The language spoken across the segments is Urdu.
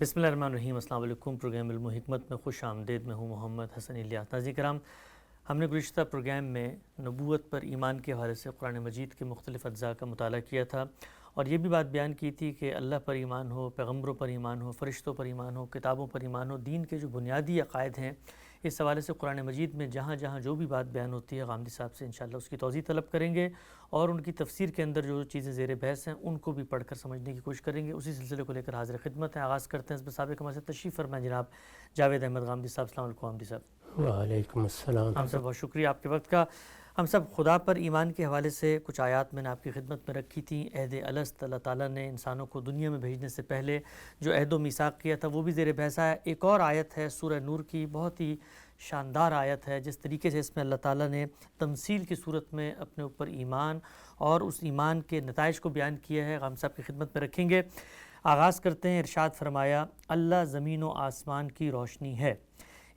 بسم اللہ الرحمن الرحیم۔ السلام علیکم۔ پروگرام علم و حکمت میں خوش آمدید۔ میں ہوں محمد حسن الیاس۔ ناظرین کرام، ہم نے گزشتہ پروگرام میں نبوت پر ایمان کے حوالے سے قرآن مجید کے مختلف اجزاء کا مطالعہ کیا تھا، اور یہ بھی بات بیان کی تھی کہ اللہ پر ایمان ہو، پیغمبروں پر ایمان ہو، فرشتوں پر ایمان ہو، کتابوں پر ایمان ہو، دین کے جو بنیادی عقائد ہیں، اس حوالے سے قرآن مجید میں جہاں جہاں جو بھی بات بیان ہوتی ہے، غامدی صاحب سے انشاءاللہ اس کی توضیح طلب کریں گے، اور ان کی تفسیر کے اندر جو چیزیں زیر بحث ہیں ان کو بھی پڑھ کر سمجھنے کی کوشش کریں گے۔ اسی سلسلے کو لے کر حاضر خدمت ہیں۔ آغاز کرتے ہیں اس سابق ہمارے ساتھ تشریف فرمائیں جناب جاوید احمد غامدی صاحب۔ السلام علیکم غامدی صاحب۔ وعلیکم السلام۔ ہم سب بہت شکریہ آپ کے وقت کا۔ ہم سب خدا پر ایمان کے حوالے سے کچھ آیات میں نے آپ کی خدمت میں رکھی تھیں۔ عہد الست، اللہ تعالیٰ نے انسانوں کو دنیا میں بھیجنے سے پہلے جو عہد و میثاق کیا تھا وہ بھی زیر بحث آیا۔ ایک اور آیت ہے سورہ نور کی، بہت ہی شاندار آیت ہے، جس طریقے سے اس میں اللہ تعالیٰ نے تمثیل کی صورت میں اپنے اوپر ایمان اور اس ایمان کے نتائج کو بیان کیا ہے، غام صاحب کی خدمت میں رکھیں گے۔ آغاز کرتے ہیں۔ ارشاد فرمایا، اللہ زمین و آسمان کی روشنی ہے،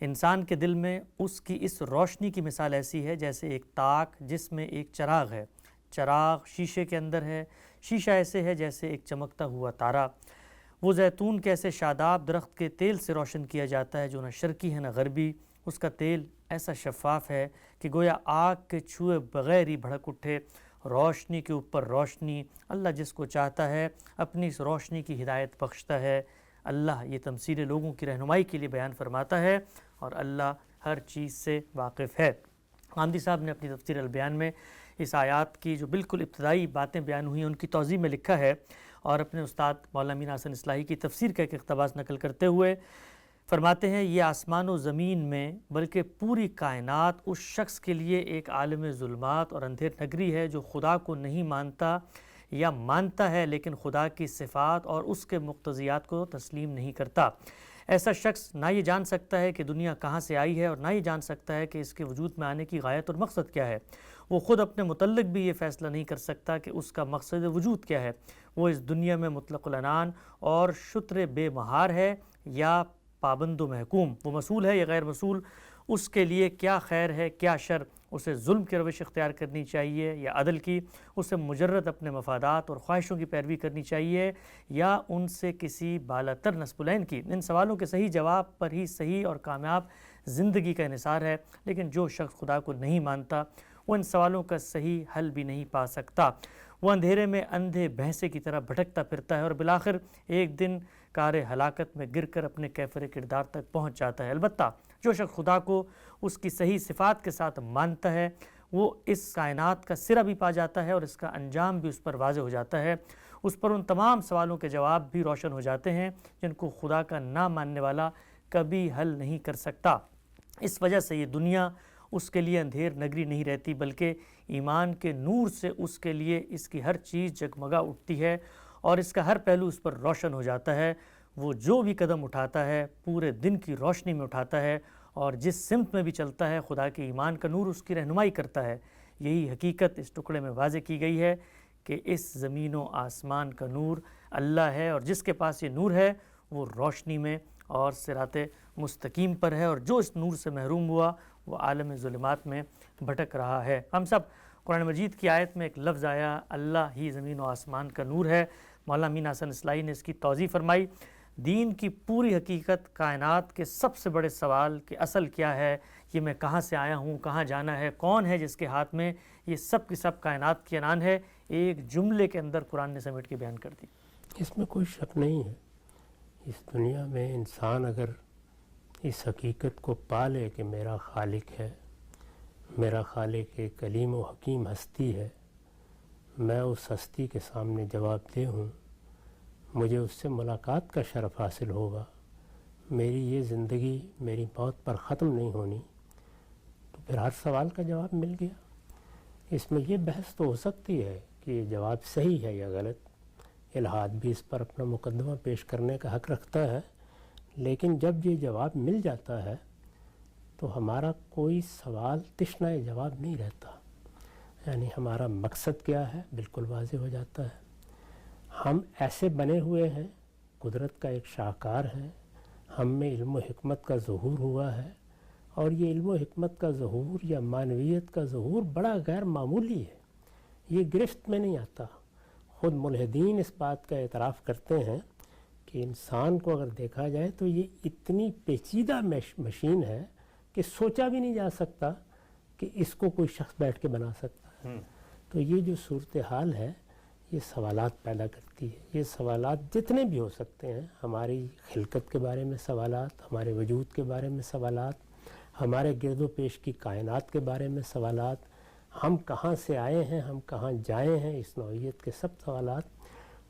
انسان کے دل میں اس کی اس روشنی کی مثال ایسی ہے جیسے ایک تاک جس میں ایک چراغ ہے، چراغ شیشے کے اندر ہے، شیشہ ایسے ہے جیسے ایک چمکتا ہوا تارا۔ وہ زیتون کیسے شاداب درخت کے تیل سے روشن کیا جاتا ہے جو نہ شرقی ہے نہ غربی، اس کا تیل ایسا شفاف ہے کہ گویا آگ کے چھوئے بغیر ہی بھڑک اٹھے۔ روشنی کے اوپر روشنی، اللہ جس کو چاہتا ہے اپنی اس روشنی کی ہدایت بخشتا ہے۔ اللہ یہ تمثیل لوگوں کی رہنمائی کے لیے بیان فرماتا ہے، اور اللہ ہر چیز سے واقف ہے۔ غامدی صاحب نے اپنی تفسیر البیان میں اس آیات کی جو بالکل ابتدائی باتیں بیان ہوئی ہیں ان کی توضیح میں لکھا ہے، اور اپنے استاد مولانا امین حسن اصلاحی کی تفسیر کا ایک اقتباس نقل کرتے ہوئے فرماتے ہیں، یہ آسمان و زمین میں بلکہ پوری کائنات اس شخص کے لیے ایک عالم ظلمات اور اندھیر نگری ہے جو خدا کو نہیں مانتا یا مانتا ہے لیکن خدا کی صفات اور اس کے مقتضیات کو تسلیم نہیں کرتا۔ ایسا شخص نہ یہ جان سکتا ہے کہ دنیا کہاں سے آئی ہے، اور نہ یہ جان سکتا ہے کہ اس کے وجود میں آنے کی غایت اور مقصد کیا ہے۔ وہ خود اپنے متعلق بھی یہ فیصلہ نہیں کر سکتا کہ اس کا مقصد وجود کیا ہے۔ وہ اس دنیا میں مطلق العنان اور شتر بے مہار ہے یا پابند و محکوم، وہ مسئول ہے یا غیر مسئول، اس کے لیے کیا خیر ہے کیا شر، اسے ظلم کی روش اختیار کرنی چاہیے یا عدل کی، اسے مجرد اپنے مفادات اور خواہشوں کی پیروی کرنی چاہیے یا ان سے کسی بالاتر نصب العین کی۔ ان سوالوں کے صحیح جواب پر ہی صحیح اور کامیاب زندگی کا انحصار ہے، لیکن جو شخص خدا کو نہیں مانتا وہ ان سوالوں کا صحیح حل بھی نہیں پا سکتا۔ وہ اندھیرے میں اندھے بھینسے کی طرح بھٹکتا پھرتا ہے اور بالآخر ایک دن کار ہلاکت میں گر کر اپنے کیفر کردار تک پہنچ جاتا ہے۔ البتہ جو شخص خدا کو اس کی صحیح صفات کے ساتھ مانتا ہے وہ اس کائنات کا سرا بھی پا جاتا ہے اور اس کا انجام بھی اس پر واضح ہو جاتا ہے۔ اس پر ان تمام سوالوں کے جواب بھی روشن ہو جاتے ہیں جن کو خدا کا نہ ماننے والا کبھی حل نہیں کر سکتا۔ اس وجہ سے یہ دنیا اس کے لیے اندھیر نگری نہیں رہتی، بلکہ ایمان کے نور سے اس کے لیے اس کی ہر چیز جگمگا اٹھتی ہے اور اس کا ہر پہلو اس پر روشن ہو جاتا ہے۔ وہ جو بھی قدم اٹھاتا ہے پورے دن کی روشنی میں اٹھاتا ہے، اور جس سمت میں بھی چلتا ہے خدا کے ایمان کا نور اس کی رہنمائی کرتا ہے۔ یہی حقیقت اس ٹکڑے میں واضح کی گئی ہے کہ اس زمین و آسمان کا نور اللہ ہے، اور جس کے پاس یہ نور ہے وہ روشنی میں اور صراط مستقیم پر ہے، اور جو اس نور سے محروم ہوا وہ عالم ظلمات میں بھٹک رہا ہے۔ ہم سب قرآن مجید کی آیت میں ایک لفظ آیا، اللہ ہی زمین و آسمان کا نور ہے۔ مولانا امین حسن اصلاحی نے اس کی توضیح فرمائی، دین کی پوری حقیقت، کائنات کے سب سے بڑے سوال کہ اصل کیا ہے، یہ میں کہاں سے آیا ہوں، کہاں جانا ہے، کون ہے جس کے ہاتھ میں یہ سب کی سب کائنات کی عنان ہے، ایک جملے کے اندر قرآن نے سمیٹ کے بیان کر دی۔ اس میں کوئی شک نہیں ہے، اس دنیا میں انسان اگر اس حقیقت کو پالے کہ میرا خالق ہے، میرا خالق ایک علیم و حکیم ہستی ہے، میں اس ہستی کے سامنے جواب دہ ہوں، مجھے اس سے ملاقات کا شرف حاصل ہوگا، میری یہ زندگی میری موت پر ختم نہیں ہونی، تو پھر ہر سوال کا جواب مل گیا۔ اس میں یہ بحث تو ہو سکتی ہے کہ یہ جواب صحیح ہے یا غلط، الہاد بھی اس پر اپنا مقدمہ پیش کرنے کا حق رکھتا ہے، لیکن جب یہ جواب مل جاتا ہے تو ہمارا کوئی سوال تشنہ جواب نہیں رہتا، یعنی ہمارا مقصد کیا ہے بالکل واضح ہو جاتا ہے۔ ہم ایسے بنے ہوئے ہیں، قدرت کا ایک شاہکار ہے، ہم میں علم و حکمت کا ظہور ہوا ہے، اور یہ علم و حکمت کا ظہور یا معنویت کا ظہور بڑا غیر معمولی ہے، یہ گرفت میں نہیں آتا۔ خود ملحدین اس بات کا اعتراف کرتے ہیں کہ انسان کو اگر دیکھا جائے تو یہ اتنی پیچیدہ مشین ہے کہ سوچا بھی نہیں جا سکتا کہ اس کو کوئی شخص بیٹھ کے بنا سکتا ہے۔ تو یہ جو صورتحال ہے یہ سوالات پیدا کرتی ہے۔ یہ سوالات جتنے بھی ہو سکتے ہیں، ہماری خلقت کے بارے میں سوالات، ہمارے وجود کے بارے میں سوالات، ہمارے گرد و پیش کی کائنات کے بارے میں سوالات، ہم کہاں سے آئے ہیں، ہم کہاں جائیں ہیں، اس نوعیت کے سب سوالات،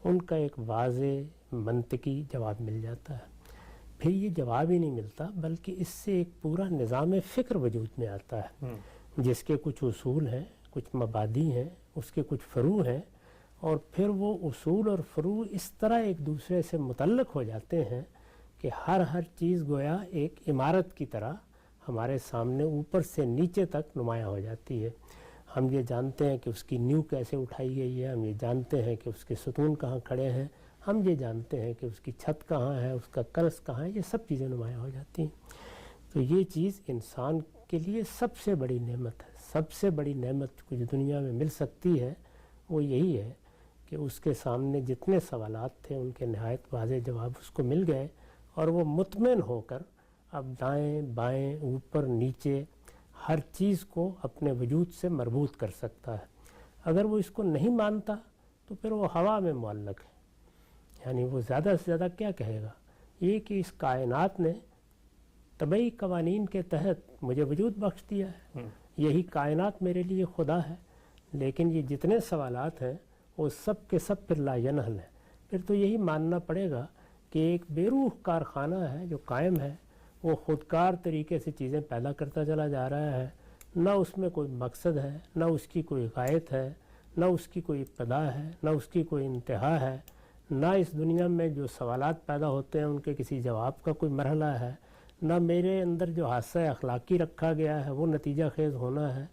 ان کا ایک واضح منطقی جواب مل جاتا ہے۔ پھر یہ جواب ہی نہیں ملتا بلکہ اس سے ایک پورا نظام فکر وجود میں آتا ہے، جس کے کچھ اصول ہیں، کچھ مبادی ہیں، اس کے کچھ فروع ہیں، اور پھر وہ اصول اور فروع اس طرح ایک دوسرے سے متعلق ہو جاتے ہیں کہ ہر چیز گویا ایک عمارت کی طرح ہمارے سامنے اوپر سے نیچے تک نمایاں ہو جاتی ہے۔ ہم یہ جانتے ہیں کہ اس کی نیو کیسے اٹھائی گئی ہے، ہم یہ جانتے ہیں کہ اس کے ستون کہاں کھڑے ہیں، ہم یہ جانتے ہیں کہ اس کی چھت کہاں ہے، اس کا کرس کہاں ہے، یہ سب چیزیں نمایاں ہو جاتی ہیں۔ تو یہ چیز انسان کے لیے سب سے بڑی نعمت ہے۔ سب سے بڑی نعمت کچھ دنیا میں مل سکتی ہے وہ یہی ہے کہ اس کے سامنے جتنے سوالات تھے ان کے نہایت واضح جواب اس کو مل گئے، اور وہ مطمئن ہو کر اب دائیں بائیں اوپر نیچے ہر چیز کو اپنے وجود سے مربوط کر سکتا ہے۔ اگر وہ اس کو نہیں مانتا تو پھر وہ ہوا میں معلق ہے، یعنی وہ زیادہ سے زیادہ کیا کہے گا، یہ کہ اس کائنات نے طبعی قوانین کے تحت مجھے وجود بخش دیا ہے، یہی کائنات میرے لیے خدا ہے۔ لیکن یہ جتنے سوالات ہیں وہ سب کے سب پھر لا ینحل ہے۔ پھر تو یہی ماننا پڑے گا کہ ایک بے روح کارخانہ ہے جو قائم ہے، وہ خودکار طریقے سے چیزیں پیدا کرتا چلا جا رہا ہے، نہ اس میں کوئی مقصد ہے، نہ اس کی کوئی غایت ہے، نہ اس کی کوئی ابتدا ہے، نہ اس کی کوئی انتہا ہے، نہ اس دنیا میں جو سوالات پیدا ہوتے ہیں ان کے کسی جواب کا کوئی مرحلہ ہے، نہ میرے اندر جو حادثہ اخلاقی رکھا گیا ہے وہ نتیجہ خیز ہونا ہے،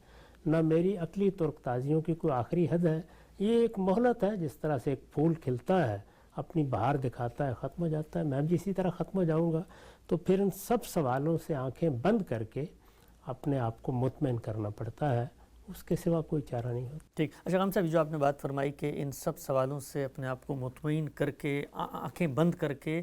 نہ میری عقلی ترک تازیوں کی کوئی آخری حد ہے۔ یہ ایک مہلت ہے، جس طرح سے ایک پھول کھلتا ہے، اپنی بہار دکھاتا ہے، ختم ہو جاتا ہے، میں بھی اسی طرح ختم ہو جاؤں گا۔ تو پھر ان سب سوالوں سے آنکھیں بند کر کے اپنے آپ کو مطمئن کرنا پڑتا ہے، اس کے سوا کوئی چارہ نہیں ہوتا۔ ٹھیک۔ اچھا غام صاحب، جو آپ نے بات فرمائی کہ ان سب سوالوں سے اپنے آپ کو مطمئن کر کے آنکھیں بند کر کے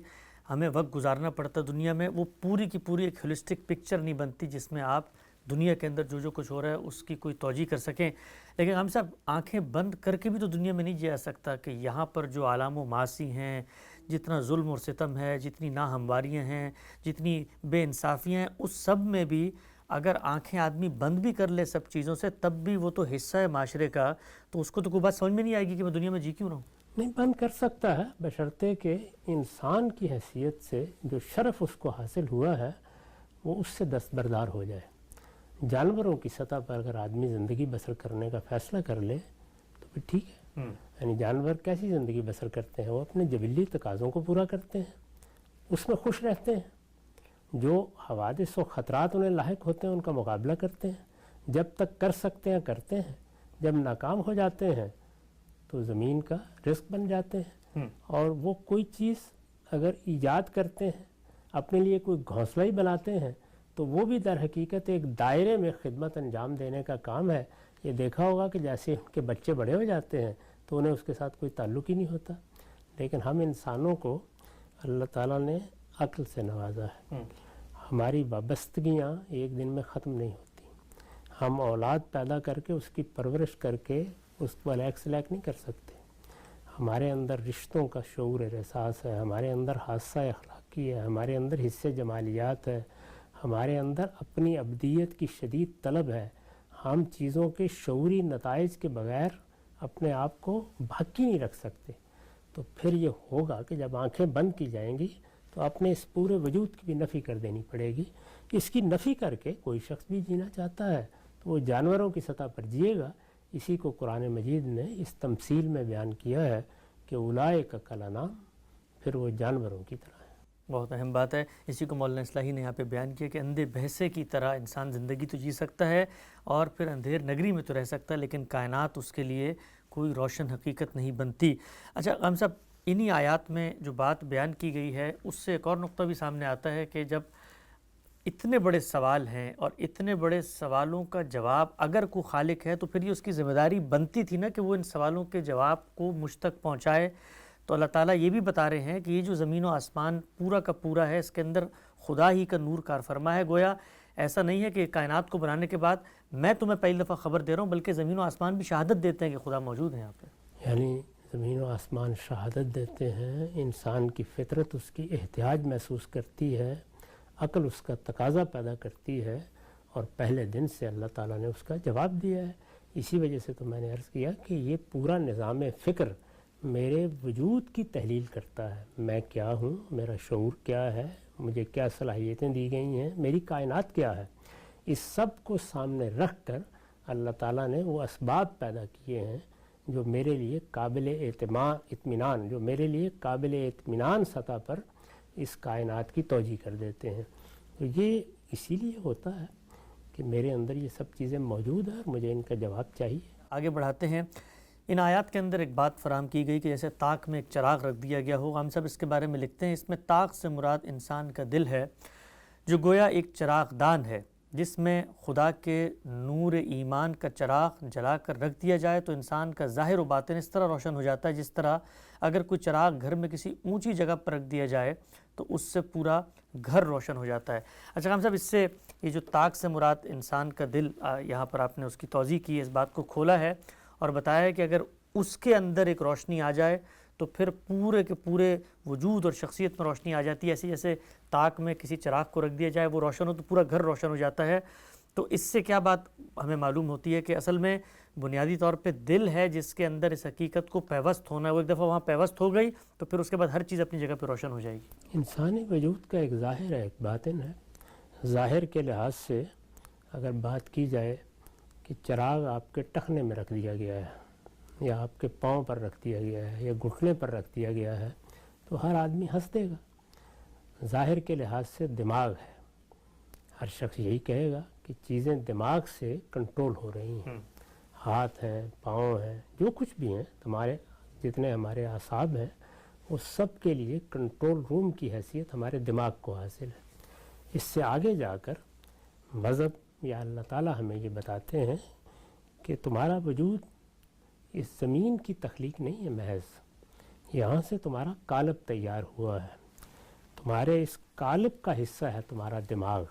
ہمیں وقت گزارنا پڑتا دنیا میں، وہ پوری کی پوری ایک ہولسٹک پکچر نہیں بنتی جس میں آپ دنیا کے اندر جو کچھ ہو رہا ہے اس کی کوئی توجہ کر سکیں۔ لیکن ہم صاحب آنکھیں بند کر کے بھی تو دنیا میں نہیں جا سکتا کہ یہاں پر جو عالم و معاصی ہیں، جتنا ظلم اور ستم ہے، جتنی ناہمواریاں ہیں، جتنی بے انصافیاں ہیں، اس سب میں بھی اگر آنکھیں آدمی بند بھی کر لے سب چیزوں سے، تب بھی وہ تو حصہ ہے معاشرے کا، تو اس کو تو کوئی بات سمجھ میں نہیں آئے گی کہ میں دنیا میں جی کیوں رہا ہوں۔ نہیں، بند کر سکتا ہے، بشرطے کہ انسان کی حیثیت سے جو شرف اس کو حاصل ہوا ہے وہ اس سے دستبردار ہو جائے۔ جانوروں کی سطح پر اگر آدمی زندگی بسر کرنے کا فیصلہ کر لے تو پھر ٹھیک ہے، یعنی جانور کیسی زندگی بسر کرتے ہیں، وہ اپنے جبلی تقاضوں کو پورا کرتے ہیں، اس میں خوش رہتے ہیں، جو حوادث و خطرات انہیں لاحق ہوتے ہیں ان کا مقابلہ کرتے ہیں، جب تک کر سکتے ہیں کرتے ہیں، جب ناکام ہو جاتے ہیں تو زمین کا رزق بن جاتے ہیں، اور وہ کوئی چیز اگر ایجاد کرتے ہیں، اپنے لیے کوئی گھونسلہ ہی بناتے ہیں، تو وہ بھی در حقیقت ایک دائرے میں خدمت انجام دینے کا کام ہے۔ یہ دیکھا ہوگا کہ جیسے ان کے بچے بڑے ہو جاتے ہیں تو انہیں اس کے ساتھ کوئی تعلق ہی نہیں ہوتا، لیکن ہم انسانوں کو اللہ تعالیٰ نے عقل سے نوازا ہے، ہماری وابستگیاں ایک دن میں ختم نہیں ہوتی، ہم اولاد پیدا کر کے اس کی پرورش کر کے اس کو الیک سلیک نہیں کر سکتے، ہمارے اندر رشتوں کا شعور احساس ہے، ہمارے اندر حادثہ اخلاقی ہے، ہمارے اندر حصے جمالیات ہے، ہمارے اندر اپنی ابدیت کی شدید طلب ہے، ہم چیزوں کے شعوری نتائج کے بغیر اپنے آپ کو باقی نہیں رکھ سکتے۔ تو پھر یہ ہوگا کہ جب آنکھیں بند کی جائیں گی تو اپنے اس پورے وجود کی بھی نفی کر دینی پڑے گی۔ اس کی نفی کر کے کوئی شخص بھی جینا چاہتا ہے تو وہ جانوروں کی سطح پر جیے گا۔ اسی کو قرآن مجید نے اس تمثیل میں بیان کیا ہے کہ اولئک کالانعام، پھر وہ جانوروں کی طرح ہے۔ بہت اہم بات ہے، اسی کو مولانا اصلاحی نے یہاں پہ بیان کیا کہ اندھے بھینسے کی طرح انسان زندگی تو جی سکتا ہے اور پھر اندھیر نگری میں تو رہ سکتا ہے، لیکن کائنات اس کے لیے کوئی روشن حقیقت نہیں بنتی۔ اچھا غام صاحب، انہی آیات میں جو بات بیان کی گئی ہے اس سے ایک اور نقطہ بھی سامنے آتا ہے کہ جب اتنے بڑے سوال ہیں اور اتنے بڑے سوالوں کا جواب اگر کوئی خالق ہے تو پھر یہ اس کی ذمہ داری بنتی تھی نا کہ وہ ان سوالوں کے جواب کو مجھ تک پہنچائے، تو اللہ تعالیٰ یہ بھی بتا رہے ہیں کہ یہ جو زمین و آسمان پورا کا پورا ہے، اس کے اندر خدا ہی کا نور کار فرما ہے. گویا ایسا نہیں ہے کہ کائنات کو بنانے کے بعد میں تمہیں پہلی دفعہ خبر دے رہا ہوں، بلکہ زمین و آسمان بھی شہادت دیتے ہیں کہ خدا موجود ہے یہاں پہ. یعنی زمین و آسمان شہادت دیتے ہیں، انسان کی فطرت اس کی احتیاج محسوس کرتی ہے، عقل اس کا تقاضا پیدا کرتی ہے، اور پہلے دن سے اللہ تعالیٰ نے اس کا جواب دیا ہے. اسی وجہ سے تو میں نے عرض کیا کہ یہ پورا نظام فکر میرے وجود کی تحلیل کرتا ہے. میں کیا ہوں، میرا شعور کیا ہے، مجھے کیا صلاحیتیں دی گئی ہیں، میری کائنات کیا ہے. اس سب کو سامنے رکھ کر اللہ تعالیٰ نے وہ اسباب پیدا کیے ہیں جو میرے لیے قابل اطمینان، جو میرے لیے قابل اطمینان سطح پر اس کائنات کی توجیہ کر دیتے ہیں. تو یہ اسی لیے ہوتا ہے کہ میرے اندر یہ سب چیزیں موجود ہیں اور مجھے ان کا جواب چاہیے. آگے بڑھاتے ہیں. ان آیات کے اندر ایک بات فراہم کی گئی کہ جیسے طاق میں ایک چراغ رکھ دیا گیا ہو. ہم سب اس کے بارے میں لکھتے ہیں، اس میں طاق سے مراد انسان کا دل ہے، جو گویا ایک چراغ دان ہے، جس میں خدا کے نور ایمان کا چراغ جلا کر رکھ دیا جائے تو انسان کا ظاہر و باطن اس طرح روشن ہو جاتا ہے جس طرح اگر کوئی چراغ گھر میں کسی اونچی جگہ پر رکھ دیا جائے تو اس سے پورا گھر روشن ہو جاتا ہے. اچھا خان صاحب، اس سے یہ جو طاق سے مراد انسان کا دل، یہاں پر آپ نے اس کی توضیح کی، اس بات کو کھولا ہے اور بتایا ہے کہ اگر اس کے اندر ایک روشنی آ جائے تو پھر پورے کے پورے وجود اور شخصیت میں روشنی آ جاتی ہے. ایسے جیسے طاق میں کسی چراغ کو رکھ دیا جائے، وہ روشن ہو تو پورا گھر روشن ہو جاتا ہے. تو اس سے کیا بات ہمیں معلوم ہوتی ہے کہ اصل میں بنیادی طور پہ دل ہے جس کے اندر اس حقیقت کو پیوست ہونا ہے. وہ ایک دفعہ وہاں پیوست ہو گئی تو پھر اس کے بعد ہر چیز اپنی جگہ پہ روشن ہو جائے گی. انسانی وجود کا ایک ظاہر ہے، ایک باطن ہے. ظاہر کے لحاظ سے اگر بات کی جائے کہ چراغ آپ کے ٹخنے میں رکھ دیا گیا ہے یا آپ کے پاؤں پر رکھ دیا گیا ہے یا گھٹنے پر رکھ دیا گیا ہے تو ہر آدمی ہنس دے گا. ظاہر کے لحاظ سے دماغ ہے، ہر شخص یہی کہے گا کہ چیزیں دماغ سے کنٹرول ہو رہی ہیں. ہاتھ ہیں، پاؤں ہیں، جو کچھ بھی ہیں، ہمارے جتنے ہمارے اعصاب ہیں، وہ سب کے لیے کنٹرول روم کی حیثیت ہمارے دماغ کو حاصل ہے. اس سے آگے جا کر مذہب یا اللہ تعالیٰ ہمیں یہ بتاتے ہیں کہ تمہارا وجود اس زمین کی تخلیق نہیں ہے محض، یہاں سے تمہارا قالب تیار ہوا ہے. تمہارے اس قالب کا حصہ ہے تمہارا دماغ،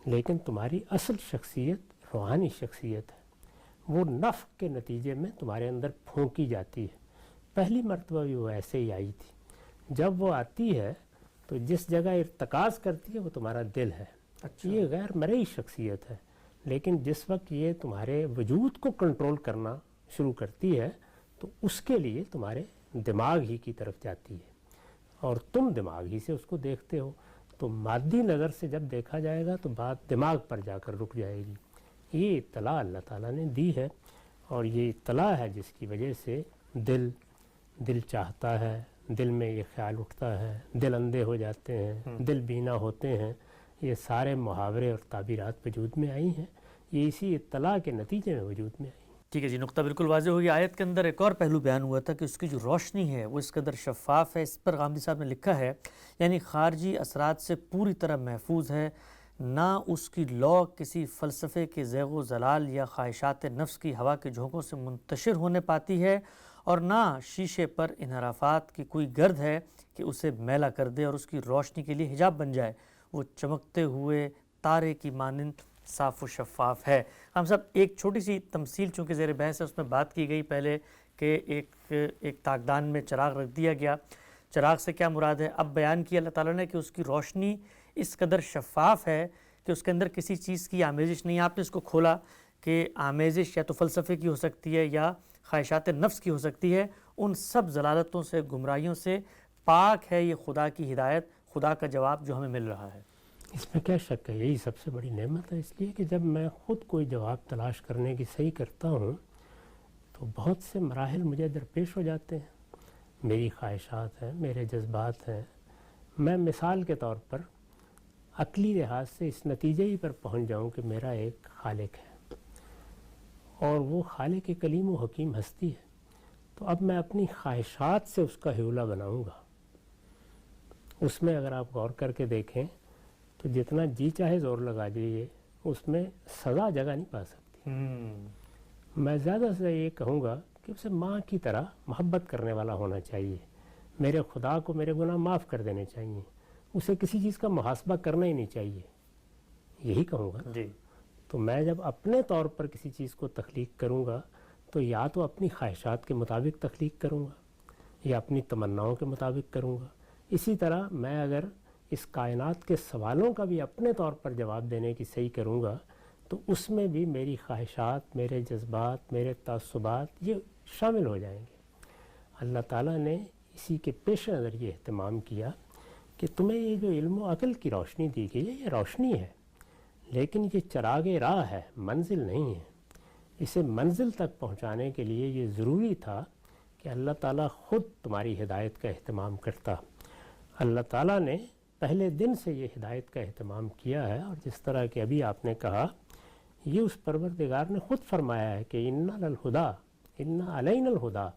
لیکن تمہاری اصل شخصیت روحانی شخصیت ہے. وہ نفخ کے نتیجے میں تمہارے اندر پھونکی جاتی ہے. پہلی مرتبہ بھی وہ ایسے ہی آئی تھی. جب وہ آتی ہے تو جس جگہ ارتکاز کرتی ہے وہ تمہارا دل ہے. یہ غیر مرئی شخصیت ہے، لیکن جس وقت یہ تمہارے وجود کو کنٹرول کرنا شروع کرتی ہے تو اس کے لیے تمہارے دماغ ہی کی طرف جاتی ہے اور تم دماغ ہی سے اس کو دیکھتے ہو. تو مادی نظر سے جب دیکھا جائے گا تو بات دماغ پر جا کر رک جائے گی. یہ اطلاع اللہ تعالیٰ نے دی ہے اور یہ اطلاع ہے جس کی وجہ سے دل چاہتا ہے، دل میں یہ خیال اٹھتا ہے، دل اندھے ہو جاتے ہیں، دل بینا ہوتے ہیں. یہ سارے محاورے اور تعبیرات وجود میں آئی ہیں، یہ اسی اطلاع کے نتیجے میں وجود میں آئی. ٹھیک ہے جی، نقطہ بالکل واضح ہو گیا. آیت کے اندر ایک اور پہلو بیان ہوا تھا کہ اس کی جو روشنی ہے وہ اس قدر شفاف ہے. اس پر غامدی صاحب نے لکھا ہے یعنی خارجی اثرات سے پوری طرح محفوظ ہے، نہ اس کی لو کسی فلسفے کے زیغ و زلال یا خواہشات نفس کی ہوا کے جھونکوں سے منتشر ہونے پاتی ہے، اور نہ شیشے پر انحرافات کی کوئی گرد ہے کہ اسے میلا کر دے اور اس کی روشنی کے لیے حجاب بن جائے. وہ چمکتے ہوئے تارے کی مانند صاف و شفاف ہے. ہم سب ایک چھوٹی سی تمثیل چونکہ زیر بحث ہے، اس میں بات کی گئی پہلے کہ ایک طاقدان میں چراغ رکھ دیا گیا. چراغ سے کیا مراد ہے؟ اب بیان کیا اللہ تعالیٰ نے کہ اس کی روشنی اس قدر شفاف ہے کہ اس کے اندر کسی چیز کی آمیزش نہیں ہے. آپ نے اس کو کھولا کہ آمیزش یا تو فلسفے کی ہو سکتی ہے یا خواہشات نفس کی ہو سکتی ہے. ان سب ضلالتوں سے، گمراہیوں سے پاک ہے یہ خدا کی ہدایت، خدا کا جواب جو ہمیں مل رہا ہے. اس میں کیا شک ہے، یہی سب سے بڑی نعمت ہے. اس لیے کہ جب میں خود کوئی جواب تلاش کرنے کی صحیح کرتا ہوں تو بہت سے مراحل مجھے درپیش ہو جاتے ہیں. میری خواہشات ہیں، میرے جذبات ہیں. میں مثال کے طور پر عقلی لحاظ سے اس نتیجے ہی پر پہنچ جاؤں کہ میرا ایک خالق ہے اور وہ خالق کلیم و حکیم ہستی ہے، تو اب میں اپنی خواہشات سے اس کا حیولہ بناؤں گا. اس میں اگر آپ غور کر کے دیکھیں تو جتنا جی چاہے زور لگا دیجیے اس میں سزا جگہ نہیں پا سکتی. میں زیادہ سے یہ کہوں گا کہ اسے ماں کی طرح محبت کرنے والا ہونا چاہیے، میرے خدا کو میرے گناہ معاف کر دینے چاہیے، اسے کسی چیز کا محاسبہ کرنا ہی نہیں چاہیے، یہی کہوں گا جی تو میں جب اپنے طور پر کسی چیز کو تخلیق کروں گا تو یا تو اپنی خواہشات کے مطابق تخلیق کروں گا یا اپنی تمناؤں کے مطابق کروں گا. اسی طرح میں اگر اس کائنات کے سوالوں کا بھی اپنے طور پر جواب دینے کی صحیح کروں گا تو اس میں بھی میری خواہشات، میرے جذبات، میرے تعصبات یہ شامل ہو جائیں گے. اللہ تعالیٰ نے اسی کے پیش نظر یہ اہتمام کیا کہ تمہیں یہ جو علم و عقل کی روشنی دی گئی ہے یہ روشنی ہے، لیکن یہ چراغ راہ ہے، منزل نہیں ہے. اسے منزل تک پہنچانے کے لیے یہ ضروری تھا کہ اللہ تعالیٰ خود تمہاری ہدایت کا اہتمام کرتا. اللہ تعالیٰ نے پہلے دن سے یہ ہدایت کا اہتمام کیا ہے، اور جس طرح کہ ابھی آپ نے کہا یہ اس پروردگار نے خود فرمایا ہے کہ انا للہدا انا علینا الہدا،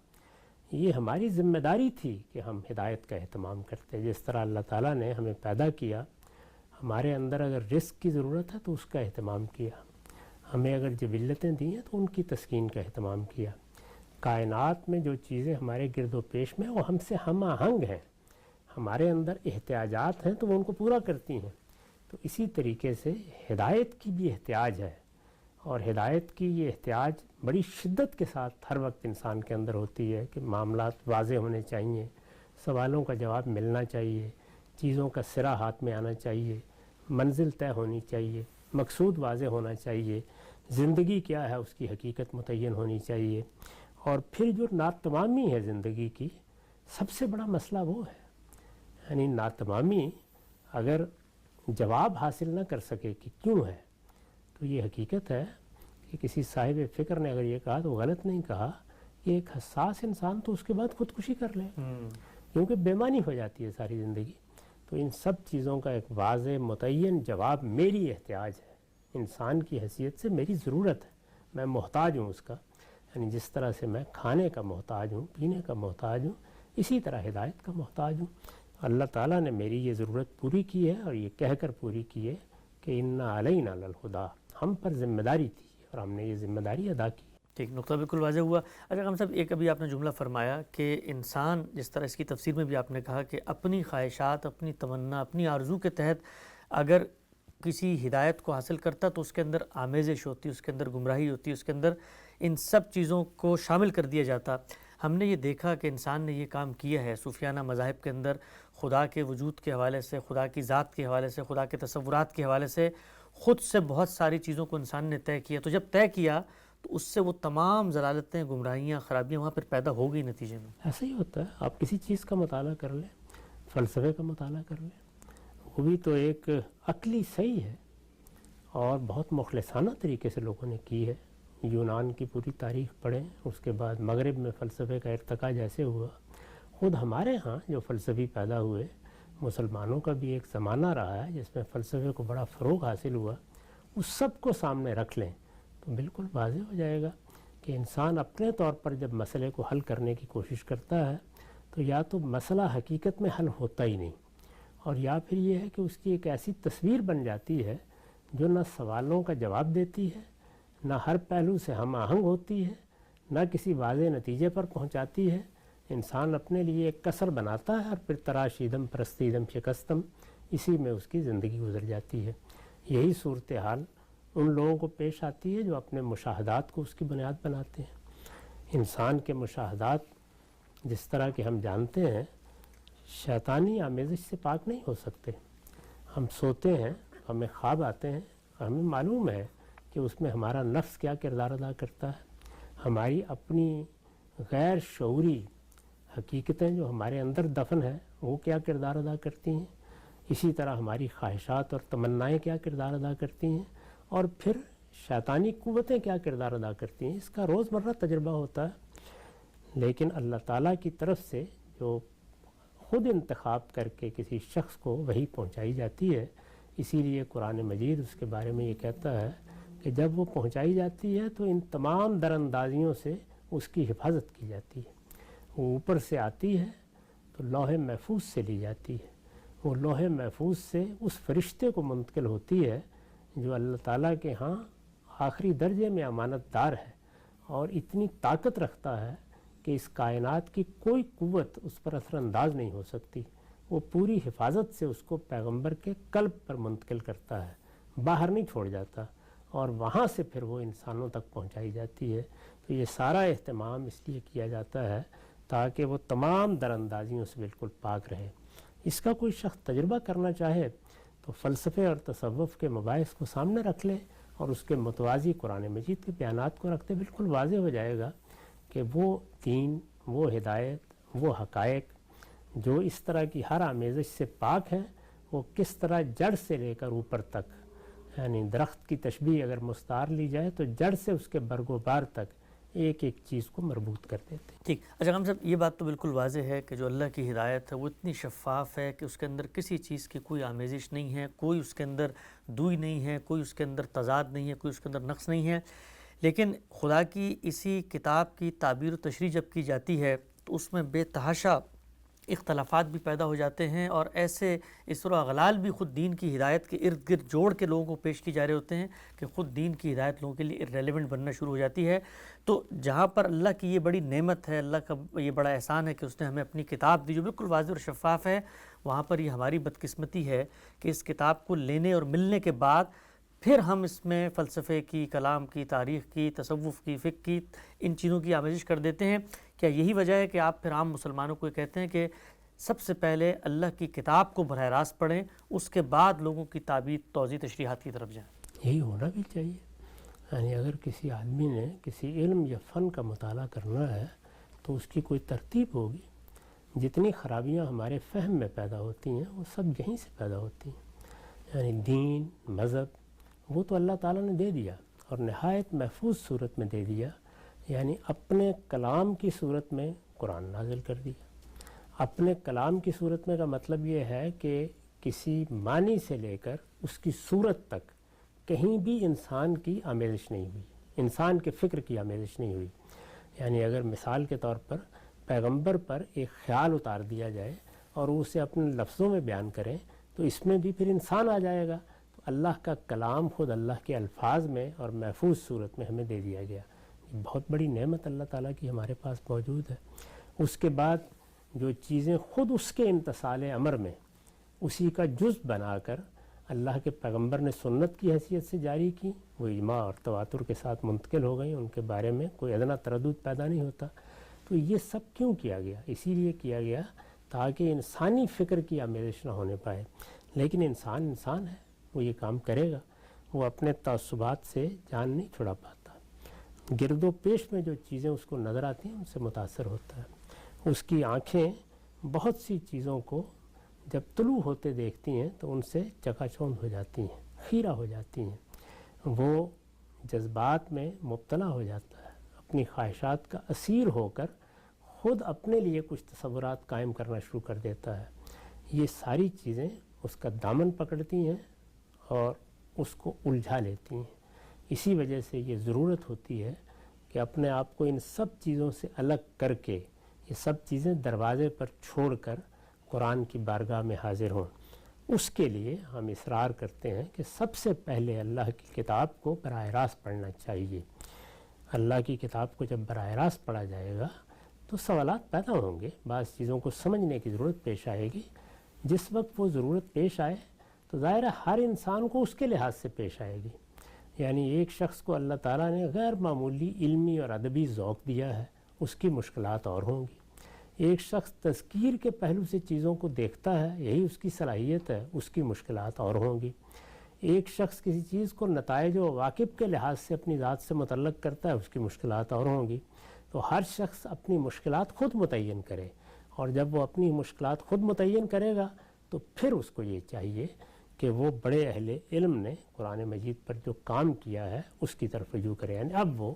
یہ ہماری ذمہ داری تھی کہ ہم ہدایت کا اہتمام کرتے. جس طرح اللہ تعالیٰ نے ہمیں پیدا کیا، ہمارے اندر اگر رزق کی ضرورت ہے تو اس کا اہتمام کیا، ہمیں اگر جبلتیں دی ہیں تو ان کی تسکین کا اہتمام کیا. کائنات میں جو چیزیں ہمارے گرد و پیش میں وہ ہم سے ہم آہنگ ہیں، ہمارے اندر احتیاجات ہیں تو وہ ان کو پورا کرتی ہیں. تو اسی طریقے سے ہدایت کی بھی احتیاج ہے، اور ہدایت کی یہ احتیاج بڑی شدت کے ساتھ ہر وقت انسان کے اندر ہوتی ہے کہ معاملات واضح ہونے چاہیے، سوالوں کا جواب ملنا چاہیے، چیزوں کا سرا ہاتھ میں آنا چاہیے، منزل طے ہونی چاہیے، مقصود واضح ہونا چاہیے، زندگی کیا ہے اس کی حقیقت متعین ہونی چاہیے. اور پھر جو ناتمامی ہے زندگی کی، سب سے بڑا مسئلہ وہ ہے، یعنی ناتمامی اگر جواب حاصل نہ کر سکے کہ کیوں ہے، تو یہ حقیقت ہے کہ کسی صاحب فکر نے اگر یہ کہا تو غلط نہیں کہا کہ ایک حساس انسان تو اس کے بعد خودکشی کر لے، کیونکہ بے معنی ہو جاتی ہے ساری زندگی. تو ان سب چیزوں کا ایک واضح متعین جواب میری احتیاج ہے، انسان کی حیثیت سے میری ضرورت ہے، میں محتاج ہوں اس کا. یعنی جس طرح سے میں کھانے کا محتاج ہوں، پینے کا محتاج ہوں، اسی طرح ہدایت کا محتاج ہوں. اللہ تعالیٰ نے میری یہ ضرورت پوری کی ہے، اور یہ کہہ کر پوری کی ہے کہ انا علینا للہدا، ہم پر ذمہ داری تھی اور ہم نے یہ ذمہ داری ادا کی. ٹھیک، نقطہ بالکل واضح ہوا. اچھا ہم صاحب، ایک ابھی آپ نے جملہ فرمایا کہ انسان، جس طرح اس کی تفسیر میں بھی آپ نے کہا کہ اپنی خواہشات، اپنی تمنا، اپنی آرزو کے تحت اگر کسی ہدایت کو حاصل کرتا تو اس کے اندر آمیزش ہوتی، اس کے اندر گمراہی ہوتی، اس کے اندر ان سب چیزوں کو شامل کر دیا جاتا. ہم نے یہ دیکھا کہ انسان نے یہ کام کیا ہے صوفیانہ مذاہب کے اندر، خدا کے وجود کے حوالے سے، خدا کی ذات کے حوالے سے، خدا کے تصورات کے حوالے سے خود سے بہت ساری چیزوں کو انسان نے طے کیا. تو جب طے کیا تو اس سے وہ تمام ضلالتیں، گمراہیاں، خرابیاں وہاں پر پیدا ہو گئی نتیجے میں. ایسا ہی ہوتا ہے، آپ کسی چیز کا مطالعہ کر لیں، فلسفے کا مطالعہ کر لیں، وہ بھی تو ایک عقلی صحیح ہے اور بہت مخلصانہ طریقے سے لوگوں نے کی ہے. یونان کی پوری تاریخ پڑھیں، اس کے بعد مغرب میں فلسفے کا ارتقاء جیسے ہوا، خود ہمارے ہاں جو فلسفی پیدا ہوئے، مسلمانوں کا بھی ایک زمانہ رہا ہے جس میں فلسفے کو بڑا فروغ حاصل ہوا. اس سب کو سامنے رکھ لیں تو بالکل واضح ہو جائے گا کہ انسان اپنے طور پر جب مسئلے کو حل کرنے کی کوشش کرتا ہے تو یا تو مسئلہ حقیقت میں حل ہوتا ہی نہیں، اور یا پھر یہ ہے کہ اس کی ایک ایسی تصویر بن جاتی ہے جو نہ سوالوں کا جواب دیتی ہے، نہ ہر پہلو سے ہم آہنگ ہوتی ہے، نہ کسی واضح نتیجے پر پہنچاتی ہے. انسان اپنے لیے ایک کسر بناتا ہے اور پھر تراشیدم پرستیدم شکستم، اسی میں اس کی زندگی گزر جاتی ہے. یہی صورتحال ان لوگوں کو پیش آتی ہے جو اپنے مشاہدات کو اس کی بنیاد بناتے ہیں. انسان کے مشاہدات جس طرح کہ ہم جانتے ہیں شیطانی آمیزش سے پاک نہیں ہو سکتے. ہم سوتے ہیں، ہمیں خواب آتے ہیں، ہمیں معلوم ہے کہ اس میں ہمارا نفس کیا کردار ادا کرتا ہے، ہماری اپنی غیر شعوری حقیقتیں جو ہمارے اندر دفن ہیں وہ کیا کردار ادا کرتی ہیں، اسی طرح ہماری خواہشات اور تمنائیں کیا کردار ادا کرتی ہیں، اور پھر شیطانی قوتیں کیا کردار ادا کرتی ہیں. اس کا روزمرہ تجربہ ہوتا ہے. لیکن اللہ تعالیٰ کی طرف سے جو خود انتخاب کر کے کسی شخص کو وحی پہنچائی جاتی ہے، اسی لیے قرآن مجید اس کے بارے میں یہ کہتا ہے کہ جب وہ پہنچائی جاتی ہے تو ان تمام در اندازیوں سے اس کی حفاظت کی جاتی ہے. وہ اوپر سے آتی ہے تو لوح محفوظ سے لی جاتی ہے، وہ لوح محفوظ سے اس فرشتے کو منتقل ہوتی ہے جو اللہ تعالیٰ کے ہاں آخری درجے میں امانت دار ہے، اور اتنی طاقت رکھتا ہے کہ اس کائنات کی کوئی قوت اس پر اثر انداز نہیں ہو سکتی. وہ پوری حفاظت سے اس کو پیغمبر کے قلب پر منتقل کرتا ہے, باہر نہیں چھوڑ جاتا, اور وہاں سے پھر وہ انسانوں تک پہنچائی جاتی ہے. تو یہ سارا اہتمام اس لیے کیا جاتا ہے تاکہ وہ تمام در اندازیوں سے بالکل پاک رہے. اس کا کوئی شخص تجربہ کرنا چاہے تو فلسفے اور تصوف کے مباحث کو سامنے رکھ لے اور اس کے متوازی قرآن مجید کے بیانات کو رکھتے بالکل واضح ہو جائے گا کہ وہ دین, وہ ہدایت, وہ حقائق جو اس طرح کی ہر آمیزش سے پاک ہیں, وہ کس طرح جڑ سے لے کر اوپر تک, یعنی درخت کی تشبیہ اگر مستعار لی جائے تو جڑ سے اس کے برگ و بار تک ایک ایک چیز کو مربوط کر دیتے. ٹھیک. اچھا غم صاحب, یہ بات تو بالکل واضح ہے کہ جو اللہ کی ہدایت ہے وہ اتنی شفاف ہے کہ اس کے اندر کسی چیز کی کوئی آمیزش نہیں ہے, کوئی اس کے اندر دوئی نہیں ہے, کوئی اس کے اندر تضاد نہیں ہے, کوئی اس کے اندر نقص نہیں ہے. لیکن خدا کی اسی کتاب کی تعبیر و تشریح جب کی جاتی ہے تو اس میں بے تحاشا اختلافات بھی پیدا ہو جاتے ہیں, اور ایسے اسر و اغلال بھی خود دین کی ہدایت کے ارد گرد جوڑ کے لوگوں کو پیش کی جا رہے ہوتے ہیں کہ خود دین کی ہدایت لوگوں کے لیے ریلیونٹ بننا شروع ہو جاتی ہے. تو جہاں پر اللہ کی یہ بڑی نعمت ہے, اللہ کا یہ بڑا احسان ہے کہ اس نے ہمیں اپنی کتاب دی جو بالکل واضح اور شفاف ہے, وہاں پر یہ ہماری بدقسمتی ہے کہ اس کتاب کو لینے اور ملنے کے بعد پھر ہم اس میں فلسفے کی, کلام کی, تاریخ کی, تصوف کی, فقہ کی, ان چیزوں کی آمیزش کر دیتے ہیں. کیا یہی وجہ ہے کہ آپ پھر عام مسلمانوں کو کہتے ہیں کہ سب سے پہلے اللہ کی کتاب کو براہ راست پڑھیں, اس کے بعد لوگوں کی تعبیر, توضیح, تشریحات کی طرف جائیں؟ یہی ہونا بھی چاہیے. یعنی اگر کسی آدمی نے کسی علم یا فن کا مطالعہ کرنا ہے تو اس کی کوئی ترتیب ہوگی. جتنی خرابیاں ہمارے فہم میں پیدا ہوتی ہیں وہ سب یہیں سے پیدا ہوتی ہیں. یعنی دین, مذہب وہ تو اللہ تعالیٰ نے دے دیا اور نہایت محفوظ صورت میں دے دیا. یعنی اپنے کلام کی صورت میں قرآن نازل کر دیا. اپنے کلام کی صورت میں کا مطلب یہ ہے کہ کسی معنی سے لے کر اس کی صورت تک کہیں بھی انسان کی آمیزش نہیں ہوئی, انسان کے فکر کی آمیزش نہیں ہوئی. یعنی اگر مثال کے طور پر پیغمبر پر ایک خیال اتار دیا جائے اور اسے اپنے لفظوں میں بیان کریں تو اس میں بھی پھر انسان آ جائے گا. تو اللہ کا کلام خود اللہ کے الفاظ میں اور محفوظ صورت میں ہمیں دے دیا گیا. بہت بڑی نعمت اللہ تعالیٰ کی ہمارے پاس موجود ہے. اس کے بعد جو چیزیں خود اس کے امتثال امر میں اسی کا جز بنا کر اللہ کے پیغمبر نے سنت کی حیثیت سے جاری کی, وہ اجماع اور تواتر کے ساتھ منتقل ہو گئیں, ان کے بارے میں کوئی ادنا تردد پیدا نہیں ہوتا. تو یہ سب کیوں کیا گیا؟ اسی لیے کیا گیا تاکہ انسانی فکر کی آمیزش نہ ہونے پائے. لیکن انسان ہے, وہ یہ کام کرے گا, وہ اپنے تعصبات سے جان نہیں چھڑا پاتا. گرد و پیش میں جو چیزیں اس کو نظر آتی ہیں ان سے متاثر ہوتا ہے. اس کی آنکھیں بہت سی چیزوں کو جب طلوع ہوتے دیکھتی ہیں تو ان سے چکا چوند ہو جاتی ہیں, خیرہ ہو جاتی ہیں. وہ جذبات میں مبتلا ہو جاتا ہے, اپنی خواہشات کا اسیر ہو کر خود اپنے لیے کچھ تصورات قائم کرنا شروع کر دیتا ہے. یہ ساری چیزیں اس کا دامن پکڑتی ہیں اور اس کو الجھا لیتی ہیں. اسی وجہ سے یہ ضرورت ہوتی ہے کہ اپنے آپ کو ان سب چیزوں سے الگ کر کے یہ سب چیزیں دروازے پر چھوڑ کر قرآن کی بارگاہ میں حاضر ہوں. اس کے لیے ہم اصرار کرتے ہیں کہ سب سے پہلے اللہ کی کتاب کو براہ راست پڑھنا چاہیے. اللہ کی کتاب کو جب براہ راست پڑھا جائے گا تو سوالات پیدا ہوں گے, بعض چیزوں کو سمجھنے کی ضرورت پیش آئے گی. جس وقت وہ ضرورت پیش آئے تو ظاہر ہے ہر انسان کو اس کے لحاظ سے پیش آئے گی. یعنی ایک شخص کو اللہ تعالیٰ نے غیر معمولی علمی اور ادبی ذوق دیا ہے, اس کی مشکلات اور ہوں گی. ایک شخص تذکیر کے پہلو سے چیزوں کو دیکھتا ہے, یہی اس کی صلاحیت ہے, اس کی مشکلات اور ہوں گی. ایک شخص کسی چیز کو نتائج و عواقب کے لحاظ سے اپنی ذات سے متعلق کرتا ہے, اس کی مشکلات اور ہوں گی. تو ہر شخص اپنی مشکلات خود متعین کرے, اور جب وہ اپنی مشکلات خود متعین کرے گا تو پھر اس کو یہ چاہیے کہ وہ بڑے اہل علم نے قرآن مجید پر جو کام کیا ہے اس کی طرف رجوع کرے. یعنی اب وہ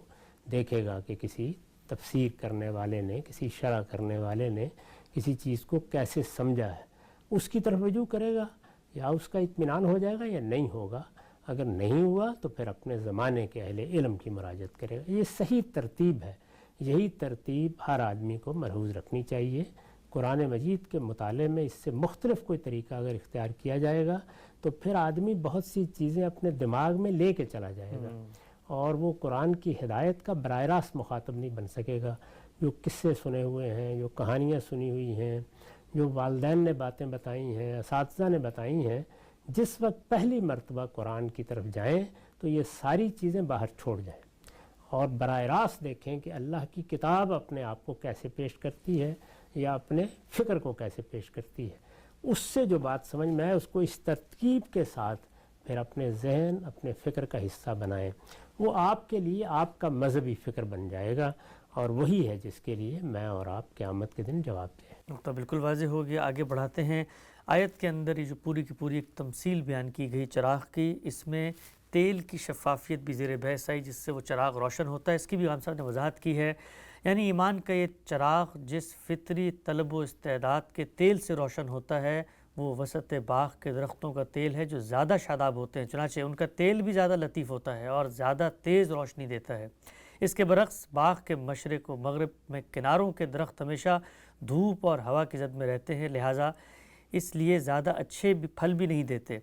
دیکھے گا کہ کسی تفسیر کرنے والے نے, کسی شرح کرنے والے نے کسی چیز کو کیسے سمجھا ہے, اس کی طرف رجوع کرے گا. یا اس کا اطمینان ہو جائے گا یا نہیں ہوگا. اگر نہیں ہوا تو پھر اپنے زمانے کے اہل علم کی مراجعت کرے گا. یہ صحیح ترتیب ہے. یہی ترتیب ہر آدمی کو ملحوظ رکھنی چاہیے. قرآن مجید کے مطالعے میں اس سے مختلف کوئی طریقہ اگر اختیار کیا جائے گا تو پھر آدمی بہت سی چیزیں اپنے دماغ میں لے کے چلا جائے گا, اور وہ قرآن کی ہدایت کا براہ راست مخاطب نہیں بن سکے گا۔ جو قصے سنے ہوئے ہیں، جو کہانیاں سنی ہوئی ہیں، جو والدین نے باتیں بتائی ہیں، اساتذہ نے بتائی ہیں، جس وقت پہلی مرتبہ قرآن کی طرف جائیں تو یہ ساری چیزیں باہر چھوڑ جائیں اور براہ راست دیکھیں کہ اللہ کی کتاب اپنے آپ کو کیسے پیش کرتی ہے یا اپنے فکر کو کیسے پیش کرتی ہے۔ اس سے جو بات سمجھ میں آئے اس کو اس ترتیب کے ساتھ پھر اپنے ذہن، اپنے فکر کا حصہ بنائیں۔ وہ آپ کے لیے آپ کا مذہبی فکر بن جائے گا، اور وہی ہے جس کے لیے میں اور آپ قیامت کے دن جواب دیں۔ نقطہ بالکل واضح ہو گیا، آگے بڑھاتے ہیں۔ آیت کے اندر یہ جو پوری کی پوری ایک تمثیل بیان کی گئی چراغ کی، اس میں تیل کی شفافیت بھی زیر بحث آئی جس سے وہ چراغ روشن ہوتا ہے، اس کی بھی امام صاحب نے وضاحت کی ہے۔ یعنی ایمان کا یہ چراغ جس فطری طلب و استعداد کے تیل سے روشن ہوتا ہے وہ وسط باغ کے درختوں کا تیل ہے جو زیادہ شاداب ہوتے ہیں، چنانچہ ان کا تیل بھی زیادہ لطیف ہوتا ہے اور زیادہ تیز روشنی دیتا ہے۔ اس کے برعکس باغ کے مشرق و مغرب میں کناروں کے درخت ہمیشہ دھوپ اور ہوا کی زد میں رہتے ہیں، لہٰذا اس لیے زیادہ اچھے بھی پھل بھی نہیں دیتے۔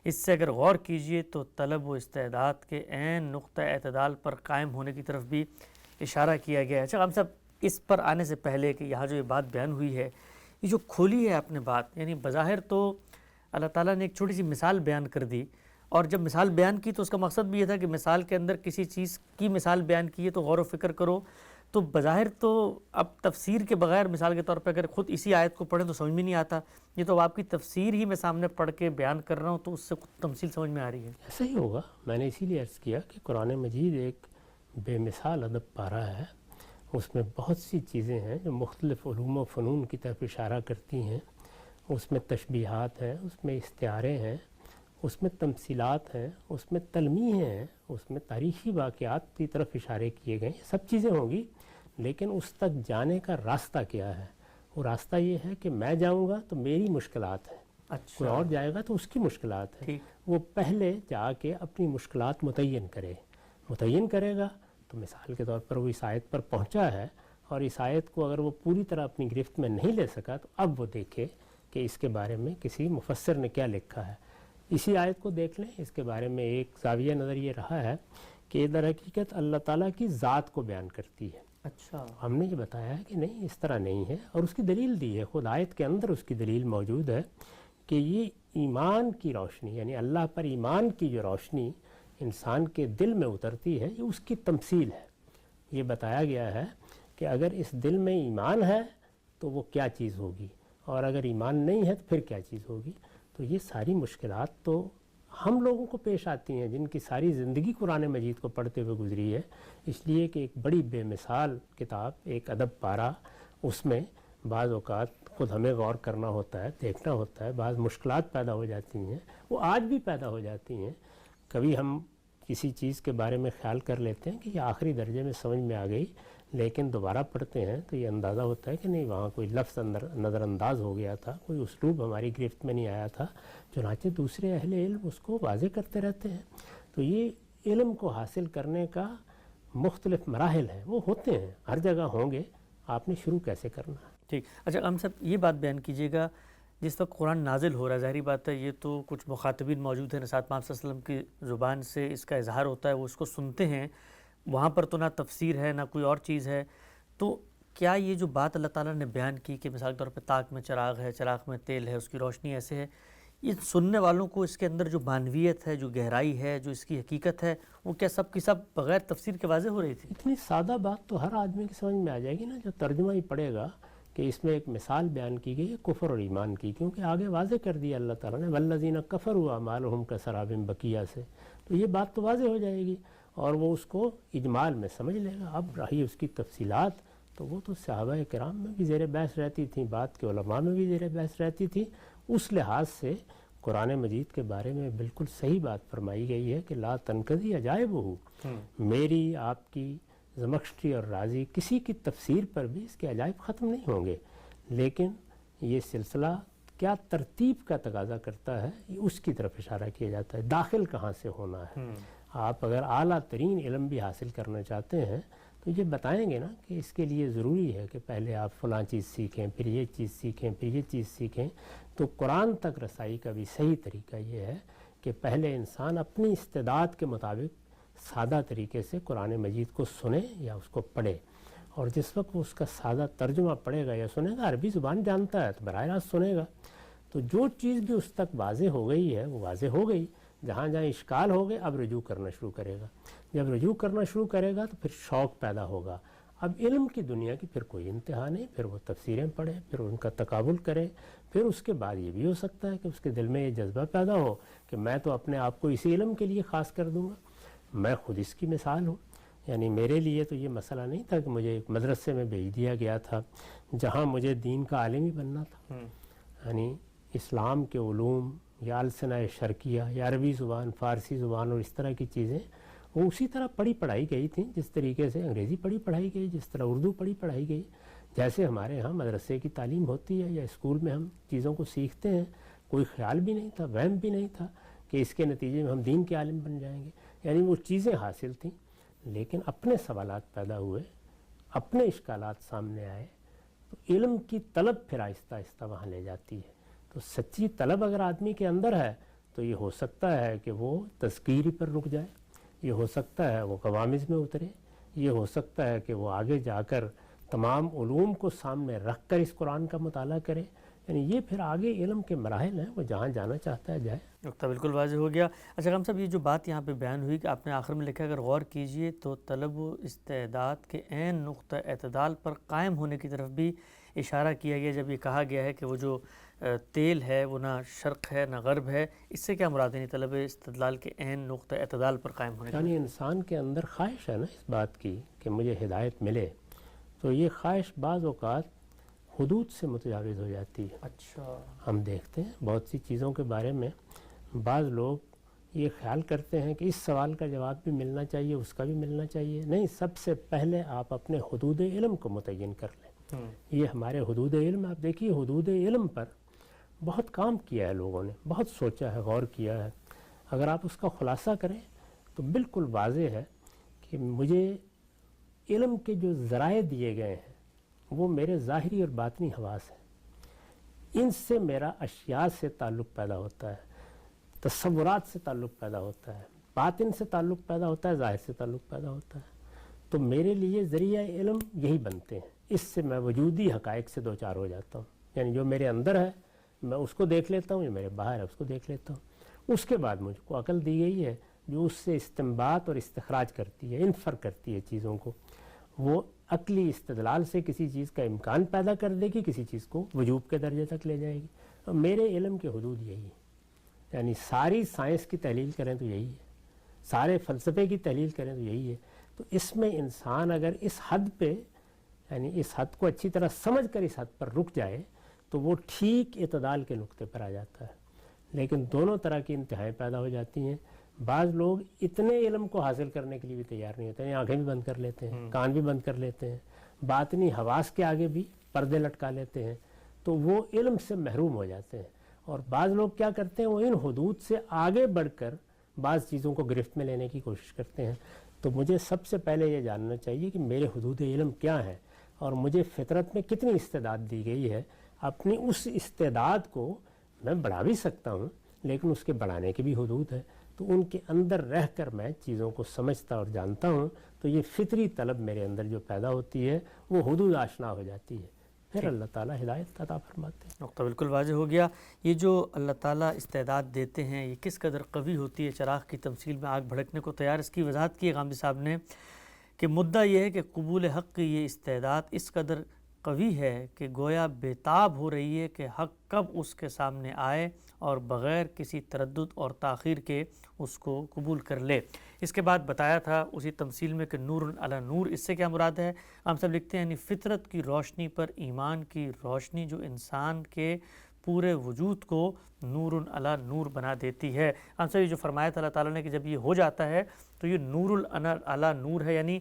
اس سے اگر غور کیجئے تو طلب و استعداد کے عین نقطہ اعتدال پر قائم ہونے کی طرف بھی اشارہ کیا گیا ہے۔ اچھا ہم سب اس پر آنے سے پہلے کہ یہاں جو یہ بات بیان ہوئی ہے، یہ جو کھولی ہے آپ نے بات، یعنی بظاہر تو اللہ تعالیٰ نے ایک چھوٹی سی مثال بیان کر دی، اور جب مثال بیان کی تو اس کا مقصد بھی یہ تھا کہ مثال کے اندر کسی چیز کی مثال بیان کی ہے تو غور و فکر کرو۔ تو بظاہر تو اب تفسیر کے بغیر مثال کے طور پہ اگر خود اسی آیت کو پڑھیں تو سمجھ میں نہیں آتا، یہ تو آپ کی تفسیر ہی میں سامنے پڑھ کے بیان کر رہا ہوں تو اس سے خود تمثیل سمجھ میں آ رہی ہے۔ ایسا ہی ہوگا، میں نے اسی لیے عرض کیا کہ قرآن مجید ایک بے مثال ادب پارہ ہے، اس میں بہت سی چیزیں ہیں جو مختلف علوم و فنون کی طرف اشارہ کرتی ہیں، اس میں تشبیہات ہیں، اس میں استعارے ہیں، اس میں تمثیلات ہیں، اس میں تلمیحیں ہیں، اس میں تاریخی واقعات کی طرف اشارے کیے گئے ہیں۔ یہ سب چیزیں ہوں گی، لیکن اس تک جانے کا راستہ کیا ہے؟ وہ راستہ یہ ہے کہ میں جاؤں گا تو میری مشکلات ہیں، اچھا، کوئی اور جائے گا تو اس کی مشکلات ہیں۔ وہ پہلے جا کے اپنی مشکلات متعین کرے گا تو مثال کے طور پر وہ اس آیت پر پہنچا ہے، اور اس آیت کو اگر وہ پوری طرح اپنی گرفت میں نہیں لے سکا تو اب وہ دیکھے کہ اس کے بارے میں کسی مفسر نے کیا لکھا ہے۔ اسی آیت کو دیکھ لیں، اس کے بارے میں ایک زاویہ نظر یہ رہا ہے کہ یہ در حقیقت اللہ تعالیٰ کی ذات کو بیان کرتی ہے۔ اچھا، ہم نے یہ بتایا ہے کہ نہیں، اس طرح نہیں ہے، اور اس کی دلیل دی ہے، خود آیت کے اندر اس کی دلیل موجود ہے کہ یہ ایمان کی روشنی، یعنی اللہ پر ایمان کی جو روشنی انسان کے دل میں اترتی ہے، یہ اس کی تمثیل ہے۔ یہ بتایا گیا ہے کہ اگر اس دل میں ایمان ہے تو وہ کیا چیز ہوگی، اور اگر ایمان نہیں ہے تو پھر کیا چیز ہوگی۔ تو یہ ساری مشکلات تو ہم لوگوں کو پیش آتی ہیں جن کی ساری زندگی قرآن مجید کو پڑھتے ہوئے گزری ہے، اس لیے کہ ایک بڑی بے مثال کتاب، ایک ادب پارہ، اس میں بعض اوقات خود ہمیں غور کرنا ہوتا ہے، دیکھنا ہوتا ہے، بعض مشکلات پیدا ہو جاتی ہیں، وہ آج بھی پیدا ہو جاتی ہیں۔ کبھی ہم کسی چیز کے بارے میں خیال کر لیتے ہیں کہ یہ آخری درجے میں سمجھ میں آ گئی، لیکن دوبارہ پڑھتے ہیں تو یہ اندازہ ہوتا ہے کہ نہیں، وہاں کوئی لفظ نظر انداز ہو گیا تھا، کوئی اسلوب ہماری گرفت میں نہیں آیا تھا، چنانچہ دوسرے اہل علم اس کو واضح کرتے رہتے ہیں۔ تو یہ علم کو حاصل کرنے کا مختلف مراحل ہیں، وہ ہوتے ہیں، ہر جگہ ہوں گے، آپ نے شروع کیسے کرنا ہے۔ ٹھیک۔ اچھا ہم سب یہ بات بیان کیجیے گا، جس وقت قرآن نازل ہو رہا ہے، ظاہری بات ہے یہ تو کچھ مخاطبین موجود ہیں، نسات محمد صلی اللہ علیہ وسلم کی زبان سے اس کا اظہار ہوتا ہے، وہ اس کو سنتے ہیں، وہاں پر تو نہ تفسیر ہے نہ کوئی اور چیز ہے، تو کیا یہ جو بات اللہ تعالیٰ نے بیان کی کہ مثال کے طور پہ تاک میں چراغ ہے، چراغ میں تیل ہے، اس کی روشنی ایسے ہے، یہ سننے والوں کو اس کے اندر جو معنویت ہے، جو گہرائی ہے، جو اس کی حقیقت ہے، وہ کیا سب کی سب بغیر تفسیر کے واضح ہو رہی تھی؟ اتنی سادہ بات تو ہر آدمی کی سمجھ میں آ جائے گی نا، جو ترجمہ ہی پڑھے گا کہ اس میں ایک مثال بیان کی گئی ہے کفر اور ایمان کی، کیونکہ آگے واضح کر دیا اللہ تعالیٰ نے والذین کفروا اعمالہم کسراب بقیہ سے، تو یہ بات تو واضح ہو جائے گی اور وہ اس کو اجمال میں سمجھ لے گا۔ اب رہی اس کی تفصیلات تو وہ تو صحابہ کرام میں بھی زیر بحث رہتی تھیں، بعد کے علماء میں بھی زیر بحث رہتی تھی، اس لحاظ سے قرآن مجید کے بارے میں بالکل صحیح بات فرمائی گئی ہے کہ لا تنقضی عجائبہ، میری، آپ کی، زمخشری اور رازی کسی کی تفسیر پر بھی اس کے عجائب ختم نہیں ہوں گے، لیکن یہ سلسلہ کیا ترتیب کا تقاضا کرتا ہے، اس کی طرف اشارہ کیا جاتا ہے، داخل کہاں سے ہونا ہے۔ آپ اگر اعلیٰ ترین علم بھی حاصل کرنا چاہتے ہیں تو یہ بتائیں گے نا کہ اس کے لیے ضروری ہے کہ پہلے آپ فلاں چیز سیکھیں، پھر یہ چیز سیکھیں، پھر یہ چیز سیکھیں۔ تو قرآن تک رسائی کا بھی صحیح طریقہ یہ ہے کہ پہلے انسان اپنی استعداد کے مطابق سادہ طریقے سے قرآن مجید کو سنے یا اس کو پڑھے، اور جس وقت وہ اس کا سادہ ترجمہ پڑھے گا یا سنے گا، عربی زبان جانتا ہے تو براہ راست سنے گا، تو جو چیز بھی اس تک واضح ہو گئی ہے وہ واضح ہو گئی، جہاں جہاں اشکال ہو گئے اب رجوع کرنا شروع کرے گا، جب رجوع کرنا شروع کرے گا تو پھر شوق پیدا ہوگا، اب علم کی دنیا کی پھر کوئی انتہا نہیں، پھر وہ تفسیریں پڑھے، پھر ان کا تقابل کرے، پھر اس کے بعد یہ بھی ہو سکتا ہے کہ اس کے دل میں یہ جذبہ پیدا ہو کہ میں تو اپنے آپ کو اسی علم کے لیے خاص کر دوں گا، میں خود اس کی مثال ہوں، یعنی میرے لیے تو یہ مسئلہ نہیں تھا کہ مجھے ایک مدرسے میں بھیج دیا گیا تھا جہاں مجھے دین کا عالم ہی بننا تھا، یعنی اسلام کے علوم یا السنہ شرقیہ یا عربی زبان، فارسی زبان اور اس طرح کی چیزیں وہ اسی طرح پڑھائی گئی تھیں جس طریقے سے انگریزی پڑھائی گئی، جس طرح اردو پڑھائی گئی، جیسے ہمارے ہاں مدرسے کی تعلیم ہوتی ہے یا اسکول میں ہم چیزوں کو سیکھتے ہیں، کوئی خیال بھی نہیں تھا، وہم بھی نہیں تھا کہ اس کے نتیجے میں ہم دین کے عالم بن جائیں گے، یعنی وہ چیزیں حاصل تھیں، لیکن اپنے سوالات پیدا ہوئے، اپنے اشکالات سامنے آئے، تو علم کی طلب پھر آہستہ آہستہ وہاں لے جاتی ہے، تو سچی طلب اگر آدمی کے اندر ہے تو یہ ہو سکتا ہے کہ وہ تذکیری پر رک جائے، یہ ہو سکتا ہے وہ قوامض میں اترے، یہ ہو سکتا ہے کہ وہ آگے جا کر تمام علوم کو سامنے رکھ کر اس قرآن کا مطالعہ کرے، یعنی یہ پھر آگے علم کے مراحل ہیں، وہ جہاں جانا چاہتا ہے جائے۔ نقطہ بالکل واضح ہو گیا۔ اچھا غم صاحب، یہ جو بات یہاں پہ بیان ہوئی کہ آپ نے آخر میں لکھا اگر غور کیجئے تو طلب و استعداد کے عین نقطہ اعتدال پر قائم ہونے کی طرف بھی اشارہ کیا گیا، جب یہ کہا گیا ہے کہ وہ جو تیل ہے وہ نہ شرق ہے نہ غرب ہے، اس سے کیا مراد ہے؟ یعنی طلب استدلال کے عین نقطہ اعتدال پر قائم ہونے کی، یعنی انسان کے اندر خواہش ہے نا اس بات کی کہ مجھے ہدایت ملے، تو یہ خواہش بعض اوقات حدود سے متجاوز ہو جاتی ہے۔ اچھا، ہم دیکھتے ہیں بہت سی چیزوں کے بارے میں بعض لوگ یہ خیال کرتے ہیں کہ اس سوال کا جواب بھی ملنا چاہیے، اس کا بھی ملنا چاہیے، نہیں، سب سے پہلے آپ اپنے حدود علم کو متعین کر لیں۔ یہ ہمارے حدود علم، آپ دیکھیے حدود علم پر بہت کام کیا ہے لوگوں نے، بہت سوچا ہے، غور کیا ہے، اگر آپ اس کا خلاصہ کریں تو بالکل واضح ہے کہ مجھے علم کے جو ذرائع دیے گئے ہیں وہ میرے ظاہری اور باطنی حواس ہیں، ان سے میرا اشیاء سے تعلق پیدا ہوتا ہے، تصورات سے تعلق پیدا ہوتا ہے، باطن سے تعلق پیدا ہوتا ہے، ظاہر سے تعلق پیدا ہوتا ہے، تو میرے لیے ذریعہ علم یہی بنتے ہیں، اس سے میں وجودی حقائق سے دوچار ہو جاتا ہوں، یعنی جو میرے اندر ہے میں اس کو دیکھ لیتا ہوں، جو میرے باہر ہے اس کو دیکھ لیتا ہوں، اس کے بعد مجھ کو عقل دی گئی ہے جو اس سے استنباط اور استخراج کرتی ہے، انفر کرتی ہے چیزوں کو، وہ عقلی استدلال سے کسی چیز کا امکان پیدا کر دے گی، کسی چیز کو وجوب کے درجے تک لے جائے گی، اور میرے علم کے حدود یہی ہے، یعنی ساری سائنس کی تحلیل کریں تو یہی ہے، سارے فلسفے کی تحلیل کریں تو یہی ہے، تو اس میں انسان اگر اس حد پہ، یعنی اس حد کو اچھی طرح سمجھ کر اس حد پر رک جائے تو وہ ٹھیک اعتدال کے نقطے پر آ جاتا ہے، لیکن دونوں طرح کی انتہائیں پیدا ہو جاتی ہیں، بعض لوگ اتنے علم کو حاصل کرنے کے لیے بھی تیار نہیں ہوتے ہیں، آنکھیں بھی بند کر لیتے ہیں، کان بھی بند کر لیتے ہیں، باطنی حواس کے آگے بھی پردے لٹکا لیتے ہیں، تو وہ علم سے محروم ہو جاتے ہیں، اور بعض لوگ کیا کرتے ہیں، وہ ان حدود سے آگے بڑھ کر بعض چیزوں کو گرفت میں لینے کی کوشش کرتے ہیں، تو مجھے سب سے پہلے یہ جاننا چاہیے کہ میرے حدود علم کیا ہیں، اور مجھے فطرت میں کتنی استعداد دی گئی ہے، اپنی اس استعداد کو میں بڑھا بھی سکتا ہوں، لیکن اس کے بڑھانے کے بھی حدود ہیں، تو ان کے اندر رہ کر میں چیزوں کو سمجھتا اور جانتا ہوں، تو یہ فطری طلب میرے اندر جو پیدا ہوتی ہے وہ حدود آشنا ہو جاتی ہے، پھر اللہ تعالیٰ ہدایت عطا فرماتے ہیں۔ نقطہ بالکل واضح ہو گیا۔ یہ جو اللہ تعالیٰ استعداد دیتے ہیں یہ کس قدر قوی ہوتی ہے، چراغ کی تمثیل میں آگ بھڑکنے کو تیار، اس کی وضاحت کی غامدی صاحب نے کہ مدعا یہ ہے کہ قبول حق کی یہ استعداد اس قدر قوی ہے کہ گویا بےتاب ہو رہی ہے کہ حق کب اس کے سامنے آئے اور بغیر کسی تردد اور تاخیر کے اس کو قبول کر لے۔ اس کے بعد بتایا تھا اسی تمثیل میں کہ نور علی نور، اس سے کیا مراد ہے؟ ہم سب لکھتے ہیں یعنی فطرت کی روشنی پر ایمان کی روشنی جو انسان کے پورے وجود کو نور علی نور بنا دیتی ہے۔ ہم سب یہ جو فرمایا تھا اللہ تعالیٰ نے کہ جب یہ ہو جاتا ہے تو یہ نور علی نور ہے، یعنی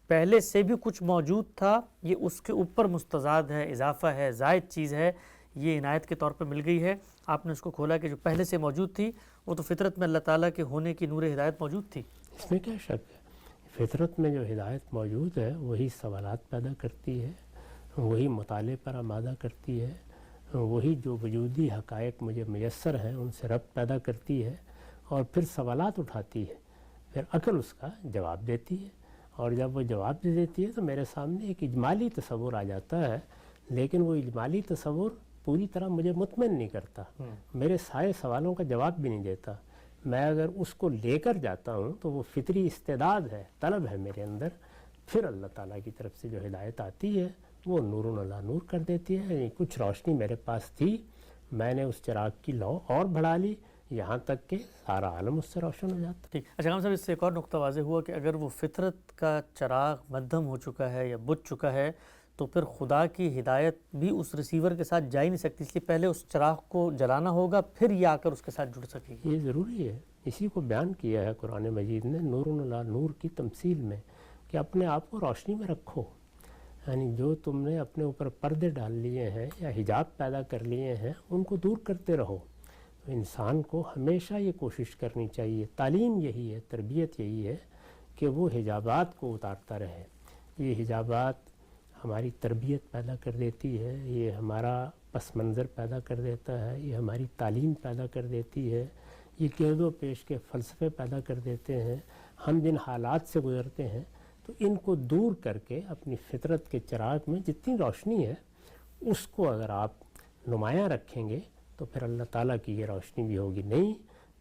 پہلے سے بھی کچھ موجود تھا، یہ اس کے اوپر مستزاد ہے، اضافہ ہے، زائد چیز ہے، یہ عنایت کے طور پر مل گئی ہے۔ آپ نے اس کو کھولا کہ جو پہلے سے موجود تھی وہ تو فطرت میں اللہ تعالیٰ کے ہونے کی نور ہدایت موجود تھی۔ اس میں کیا شک ہے، فطرت میں جو ہدایت موجود ہے وہی سوالات پیدا کرتی ہے، وہی مطالعے پر آمادہ کرتی ہے، وہی جو وجودی حقائق مجھے میسر ہیں ان سے ربط پیدا کرتی ہے اور پھر سوالات اٹھاتی ہے پھر عقل اس کا جواب دیتی ہے، اور جب وہ جواب دے دیتی ہے تو میرے سامنے ایک اجمالی تصور آ جاتا ہے، لیکن وہ اجمالی تصور پوری طرح مجھے مطمئن نہیں کرتا، میرے سارے سوالوں کا جواب بھی نہیں دیتا۔ میں اگر اس کو لے کر جاتا ہوں تو وہ فطری استعداد ہے، طلب ہے میرے اندر، پھر اللہ تعالیٰ کی طرف سے جو ہدایت آتی ہے وہ نور علی نور کر دیتی ہے۔ یعنی کچھ روشنی میرے پاس تھی، میں نے اس چراغ کی لو اور بڑھا لی، یہاں تک کہ سارا عالم اس سے روشن ہو جاتا۔ ٹھیک، اچھا خان صاحب، اس سے ایک اور نقطہ واضح ہوا کہ اگر وہ فطرت کا چراغ مدھم ہو چکا ہے یا بجھ چکا ہے تو پھر خدا کی ہدایت بھی اس ریسیور کے ساتھ جا ہی نہیں سکتی، اس لیے پہلے اس چراغ کو جلانا ہوگا، پھر یہ آ کر اس کے ساتھ جڑ سکے گی۔ یہ ضروری ہے، اسی کو بیان کیا ہے قرآن مجید نے نور علی نور کی تمثیل میں، کہ اپنے آپ کو روشنی میں رکھو۔ یعنی جو تم نے اپنے اوپر پردے ڈال لیے ہیں یا حجاب پیدا کر لیے ہیں ان کو دور کرتے رہو۔ انسان کو ہمیشہ یہ کوشش کرنی چاہیے، تعلیم یہی ہے، تربیت یہی ہے کہ وہ حجابات کو اتارتا رہے۔ یہ حجابات ہماری تربیت پیدا کر دیتی ہے، یہ ہمارا پس منظر پیدا کر دیتا ہے، یہ ہماری تعلیم پیدا کر دیتی ہے، یہ گرد و پیش کے فلسفے پیدا کر دیتے ہیں۔ ہم جن حالات سے گزرتے ہیں تو ان کو دور کر کے اپنی فطرت کے چراغ میں جتنی روشنی ہے اس کو اگر آپ نمایاں رکھیں گے تو پھر اللہ تعالیٰ کی یہ روشنی بھی ہوگی، نہیں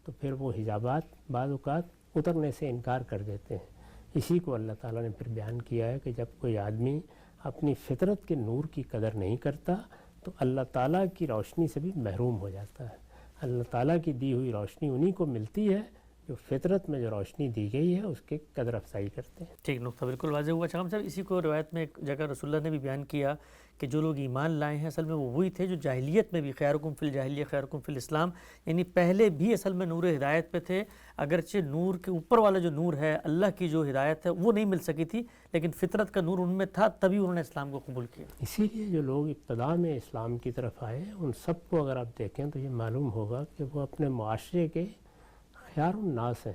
تو پھر وہ حجابات بعض اوقات اترنے سے انکار کر دیتے ہیں۔ اسی کو اللہ تعالیٰ نے پھر بیان کیا ہے کہ جب کوئی آدمی اپنی فطرت کے نور کی قدر نہیں کرتا تو اللہ تعالیٰ کی روشنی سے بھی محروم ہو جاتا ہے۔ اللہ تعالیٰ کی دی ہوئی روشنی انہی کو ملتی ہے جو فطرت میں جو روشنی دی گئی ہے اس کے قدر افزائی کرتے ہیں۔ ٹھیک، نقطہ بالکل واضح ہوا۔ چاہم صاحب، اسی کو روایت میں ایک جگہ رسول اللہ نے بھی بیان کیا کہ جو لوگ ایمان لائے ہیں اصل میں وہ وہی تھے جو جاہلیت میں بھی خیرکم فی الجاہلیہ خیرکم فی الاسلام، یعنی پہلے بھی اصل میں نور ہدایت پہ تھے، اگرچہ نور کے اوپر والا جو نور ہے اللہ کی جو ہدایت ہے وہ نہیں مل سکی تھی، لیکن فطرت کا نور ان میں تھا، تبھی انہوں نے اسلام کو قبول کیا۔ اسی لیے جو لوگ ابتدا میں اسلام کی طرف آئے ان سب کو اگر آپ دیکھیں تو یہ معلوم ہوگا کہ وہ اپنے معاشرے کے خیار الناس ہیں،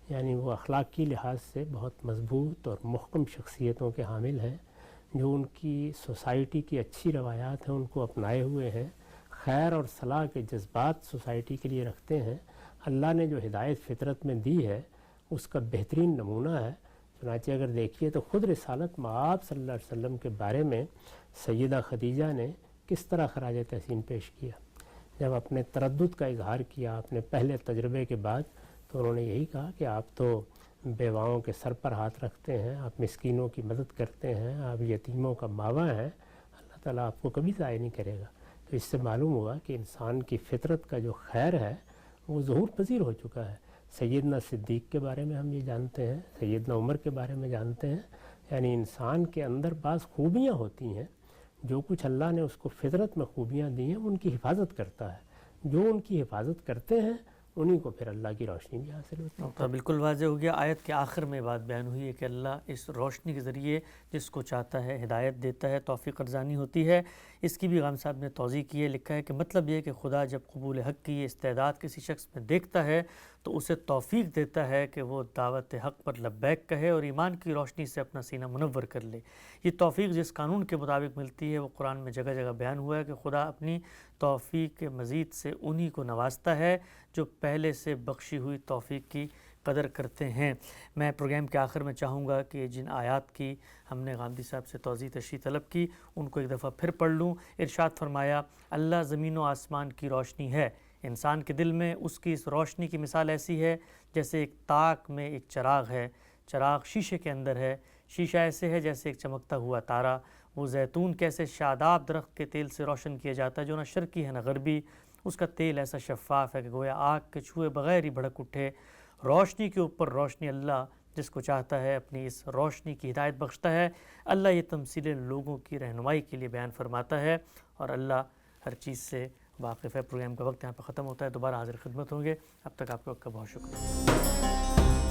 یعنی وہ اخلاقی لحاظ سے بہت مضبوط اور محکم شخصیتوں کے حامل ہیں، جو ان کی سوسائٹی کی اچھی روایات ہیں ان کو اپنائے ہوئے ہیں، خیر اور صلاح کے جذبات سوسائٹی کے لیے رکھتے ہیں۔ اللہ نے جو ہدایت فطرت میں دی ہے اس کا بہترین نمونہ ہے۔ چنانچہ اگر دیکھیے تو خود رسالت مآب صلی اللہ علیہ وسلم کے بارے میں سیدہ خدیجہ نے کس طرح خراج تحسین پیش کیا۔ جب اپنے تردد کا اظہار کیا اپنے پہلے تجربے کے بعد تو انہوں نے یہی کہا کہ آپ تو بیواؤں کے سر پر ہاتھ رکھتے ہیں، آپ مسکینوں کی مدد کرتے ہیں، آپ یتیموں کا ماوا ہیں، اللہ تعالیٰ آپ کو کبھی ضائع نہیں کرے گا۔ تو اس سے معلوم ہوا کہ انسان کی فطرت کا جو خیر ہے وہ ظہور پذیر ہو چکا ہے۔ سیدنا صدیق کے بارے میں ہم یہ جانتے ہیں، سیدنا عمر کے بارے میں جانتے ہیں، یعنی انسان کے اندر بعض خوبیاں ہوتی ہیں، جو کچھ اللہ نے اس کو فطرت میں خوبیاں دی ہیں ان کی حفاظت کرتا ہے، جو ان کی حفاظت کرتے ہیں انہی کو پھر اللہ کی روشنی بھی حاصل ہوتی ہے۔ تو بالکل واضح ہو گیا، آیت کے آخر میں بات بیان ہوئی ہے کہ اللہ اس روشنی کے ذریعے جس کو چاہتا ہے ہدایت دیتا ہے، توفیق ارزانی ہوتی ہے۔ اس کی بھی غام صاحب نے توضیح کی ہے، لکھا ہے کہ مطلب یہ ہے کہ خدا جب قبول حق کی یہ استعداد کسی شخص میں دیکھتا ہے تو اسے توفیق دیتا ہے کہ وہ دعوت حق پر لبیک کہے اور ایمان کی روشنی سے اپنا سینہ منور کر لے۔ یہ توفیق جس قانون کے مطابق ملتی ہے وہ قرآن میں جگہ جگہ بیان ہوا ہے کہ خدا اپنی توفیق کے مزید سے انہی کو نوازتا ہے جو پہلے سے بخشی ہوئی توفیق کی قدر کرتے ہیں۔ میں پروگرام کے آخر میں چاہوں گا کہ جن آیات کی ہم نے غامدی صاحب سے توضیح تشریح طلب کی ان کو ایک دفعہ پھر پڑھ لوں۔ ارشاد فرمایا، اللہ زمین و آسمان کی روشنی ہے، انسان کے دل میں اس کی اس روشنی کی مثال ایسی ہے جیسے ایک تاک میں ایک چراغ ہے، چراغ شیشے کے اندر ہے، شیشہ ایسے ہے جیسے ایک چمکتا ہوا تارا۔ وہ زیتون کیسے شاداب درخت کے تیل سے روشن کیا جاتا ہے جو نہ شرقی ہے نہ غربی، اس کا تیل ایسا شفاف ہے کہ گویا آگ کے چھوئے بغیر ہی بھڑک اٹھے۔ روشنی کے اوپر روشنی، اللہ جس کو چاہتا ہے اپنی اس روشنی کی ہدایت بخشتا ہے۔ اللہ یہ تمثیلیں لوگوں کی رہنمائی کے لیے بیان فرماتا ہے اور اللہ ہر چیز سے واقف ہے۔ پروگرام کا وقت یہاں پہ ختم ہوتا ہے، دوبارہ حاضر خدمت ہوں گے، اب تک آپ کا بہت شکریہ۔